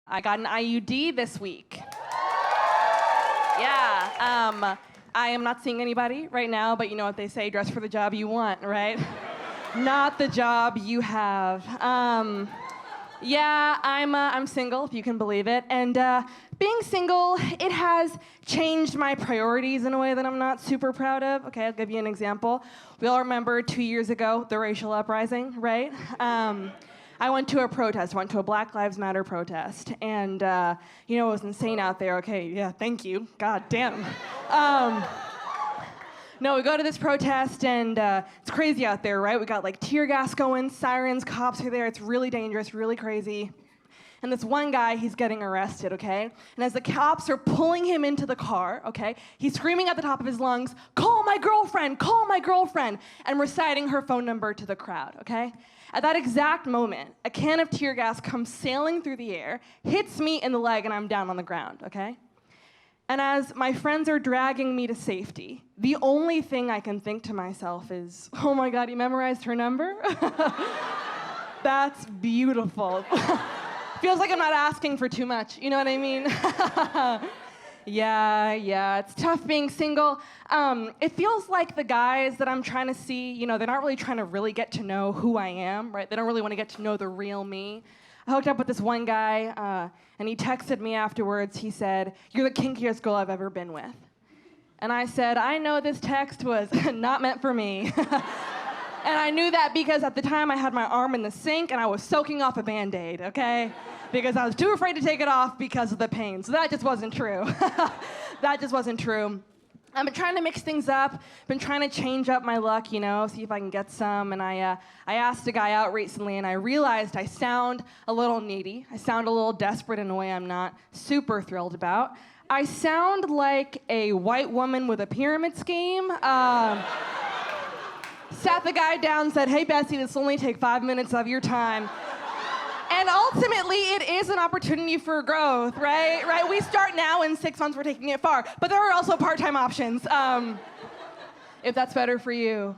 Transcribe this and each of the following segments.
I got an IUD this week. Yeah, I am not seeing anybody right now, but you know what they say, dress for the job you want, right? Not the job you have. Yeah, I'm single, if you can believe it. And being single, it has changed my priorities in a way that I'm not super proud of. Okay, I'll give you an example. We all remember 2 years ago, the racial uprising, right? I went to a protest, went to a Black Lives Matter protest, and it was insane out there. Okay, yeah, thank you. God damn. No, we go to this protest, and it's crazy out there, right? We got like tear gas going, sirens, cops are there. It's really dangerous, really crazy. And this one guy, he's getting arrested, okay? And as the cops are pulling him into the car, okay, he's screaming at the top of his lungs, call my girlfriend, and reciting her phone number to the crowd, okay? At that exact moment, a can of tear gas comes sailing through the air, hits me in the leg, and I'm down on the ground, okay? And as my friends are dragging me to safety, the only thing I can think to myself is, oh my God, he memorized her number? That's beautiful. Feels like I'm not asking for too much, you know what I mean? Yeah, it's tough being single. It feels like the guys that I'm trying to see, they're not really trying to really get to know who I am, right? They don't really want to get to know the real me. I hooked up with this one guy, and he texted me afterwards. He said, "You're the kinkiest girl I've ever been with." And I said, I know this text was not meant for me. And I knew that because at the time I had my arm in the sink and I was soaking off a Band-Aid, okay? Because I was too afraid to take it off because of the pain. So that just wasn't true. That just wasn't true. I've been trying to mix things up, been trying to change up my luck, see if I can get some. And I asked a guy out recently, and I realized I sound a little needy. I sound a little desperate in a way I'm not super thrilled about. I sound like a white woman with a pyramid scheme. Sat the guy down, said, hey, Bessie, this will only take 5 minutes of your time. And ultimately, it is an opportunity for growth, right? We start now, in 6 months, we're taking it far. But there are also part-time options, if that's better for you.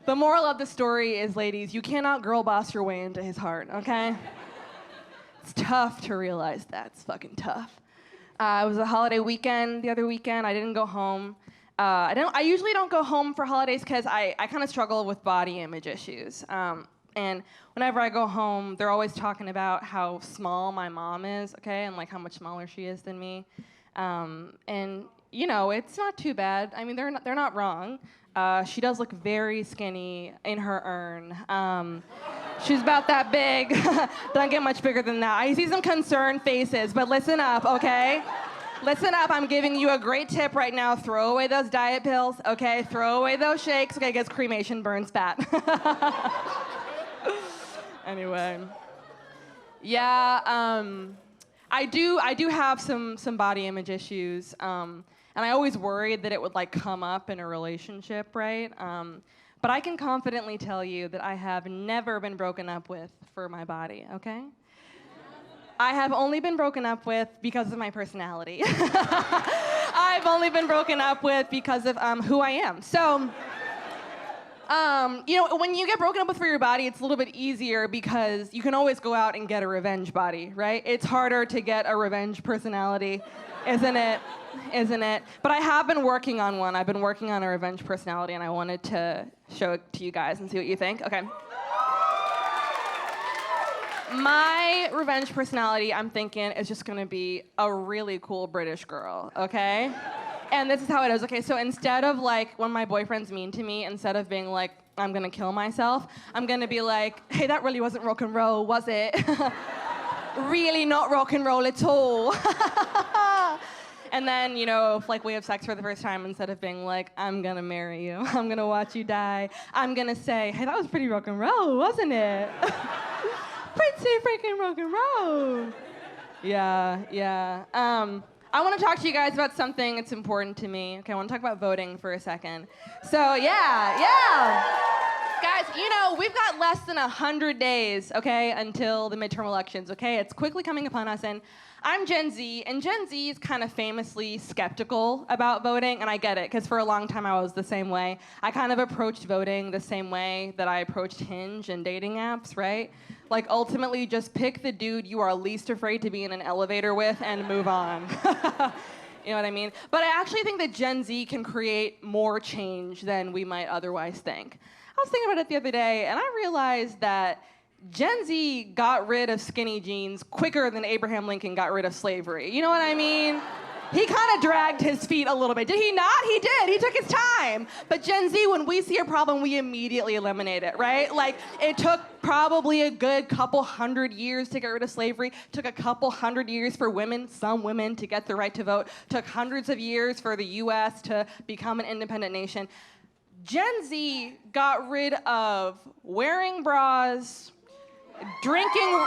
The moral of the story is, ladies, you cannot girl boss your way into his heart, okay? It's tough to realize that. It's fucking tough. It was a holiday weekend the other weekend. I didn't go home. I usually don't go home for holidays because I kind of struggle with body image issues. And whenever I go home, they're always talking about how small my mom is, okay, and like how much smaller she is than me. And it's not too bad. I mean, they're not wrong. She does look very skinny in her urn. She's about that big. Don't get much bigger than that. I see some concerned faces, but listen up, okay? Listen up, I'm giving you a great tip right now. Throw away those diet pills, okay? Throw away those shakes, okay? Because cremation burns fat. Anyway. Yeah, I do have some body image issues. And I always worried that it would come up in a relationship, right? But I can confidently tell you that I have never been broken up with for my body, okay? I have only been broken up with because of my personality. I've only been broken up with because of who I am. So, when you get broken up with for your body, it's a little bit easier because you can always go out and get a revenge body, right? It's harder to get a revenge personality, isn't it? But I have been working on one. I've been working on a revenge personality, and I wanted to show it to you guys and see what you think. Okay. My revenge personality, I'm thinking, is just gonna be a really cool British girl, okay? And this is how it is, okay? So instead of when my boyfriend's mean to me, instead of being like, I'm gonna kill myself, I'm gonna be like, hey, that really wasn't rock and roll, was it? Really not rock and roll at all. And then, if we have sex for the first time, instead of being like, I'm gonna marry you, I'm gonna watch you die, I'm gonna say, hey, that was pretty rock and roll, wasn't it? Pretty freaking rock and roll. Yeah. I want to talk to you guys about something that's important to me. Okay, I want to talk about voting for a second. So, yeah. Guys, we've got less than 100 days, okay, until the midterm elections, okay? It's quickly coming upon us, and I'm Gen Z, and Gen Z is kind of famously skeptical about voting, and I get it, because for a long time I was the same way. I kind of approached voting the same way that I approached Hinge and dating apps, right? Like, ultimately, just pick the dude you are least afraid to be in an elevator with and move on. You know what I mean? But I actually think that Gen Z can create more change than we might otherwise think. I was thinking about it the other day, and I realized that Gen Z got rid of skinny jeans quicker than Abraham Lincoln got rid of slavery. You know what I mean? He kind of dragged his feet a little bit. Did he not? He did. He took his time. But Gen Z, when we see a problem, we immediately eliminate it, right? Like, it took probably a good couple hundred years to get rid of slavery. Took a couple hundred years for women, some women, to get the right to vote. Took hundreds of years for the US to become an independent nation. Gen Z got rid of wearing bras, drinking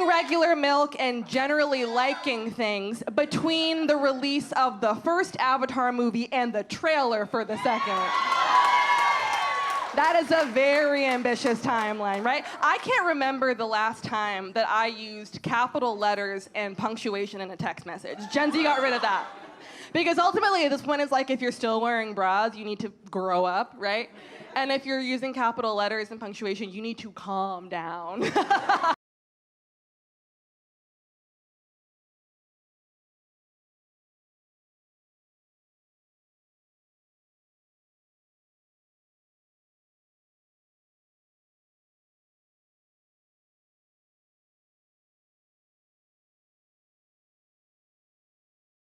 regular milk, and generally liking things between the release of the first Avatar movie and the trailer for the second. That is a very ambitious timeline, right? I can't remember the last time that I used capital letters and punctuation in a text message. Gen Z got rid of that. Because ultimately, at this point, it's like, if you're still wearing bras, you need to grow up, right? And if you're using capital letters and punctuation, you need to calm down.